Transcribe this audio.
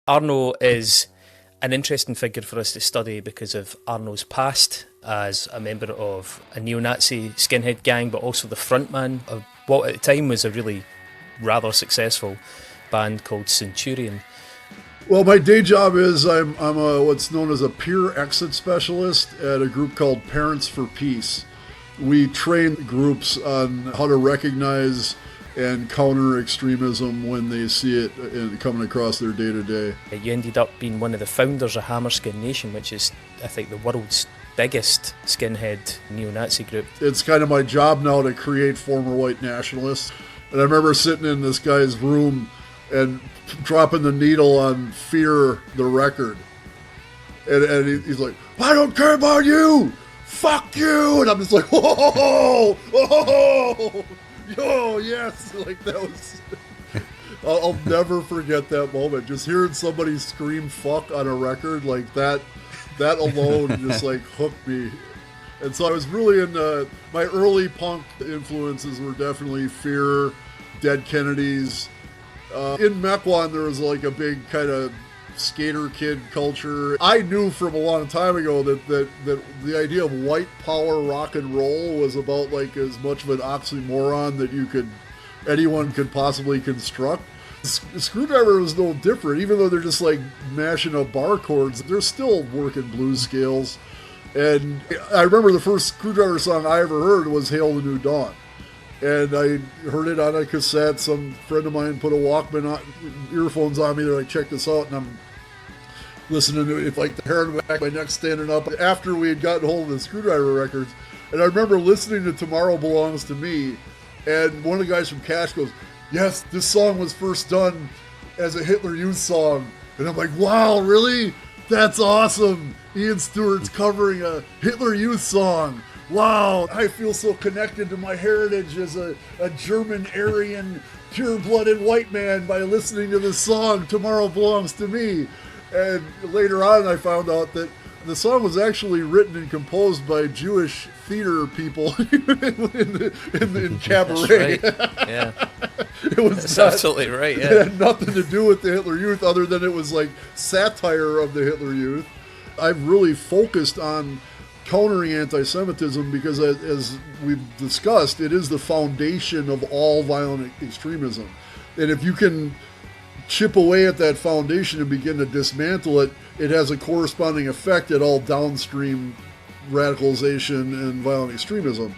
Arno is an interesting figure for us to study because of Arno's past as a member of a neo-Nazi skinhead gang, but also the frontman of what at the time was a really rather successful band called Centurion. Well, my day job is I'm a what's known as a peer exit specialist at a group called Parents for Peace. We train groups on how to recognize and counter extremism when they see it coming across their day-to-day. You ended up being one of the founders of Hammerskin Nation, which is, I think, the world's biggest skinhead neo-Nazi group. It's kind of my job now to create former white nationalists. And I remember sitting in this guy's room and dropping the needle on Fear, the record. And he's like, I don't care about you! Fuck you! And I'm just like, oh, oh, yo, yes! Like, that was... I'll never forget that moment. Just hearing somebody scream fuck on a record like that alone just like hooked me. And so I was really into... My early punk influences were definitely Fear, Dead Kennedys. In Mequon, there was like a big kind of skater kid culture. I knew from a long time ago that the idea of white power rock and roll was about like as much of an oxymoron that anyone could possibly construct. Screwdriver was no different. Even though they're just like mashing up bar chords, they're still working blues scales. And I remember the first Screwdriver song I ever heard was Hail the New Dawn. And I heard it on a cassette. Some friend of mine put a Walkman on, earphones on me. They're like, check this out. And I'm listening to it, like the hair on the back of my neck standing up. After we had gotten hold of the Screwdriver records. And I remember listening to Tomorrow Belongs to Me. And one of the guys from Cash goes, yes, this song was first done as a Hitler Youth song. And I'm like, wow, really? That's awesome. Ian Stewart's covering a Hitler Youth song. Wow, I feel so connected to my heritage as a German, Aryan, pure-blooded white man by listening to this song, Tomorrow Belongs to Me. And later on, I found out that the song was actually written and composed by Jewish theater people in cabaret. That's right. Yeah. That's absolutely right, yeah. It had nothing to do with the Hitler Youth other than it was like satire of the Hitler Youth. I've really focused on countering anti-Semitism because, as we've discussed, it is the foundation of all violent extremism. And if you can chip away at that foundation and begin to dismantle it, it has a corresponding effect at all downstream radicalization and violent extremism.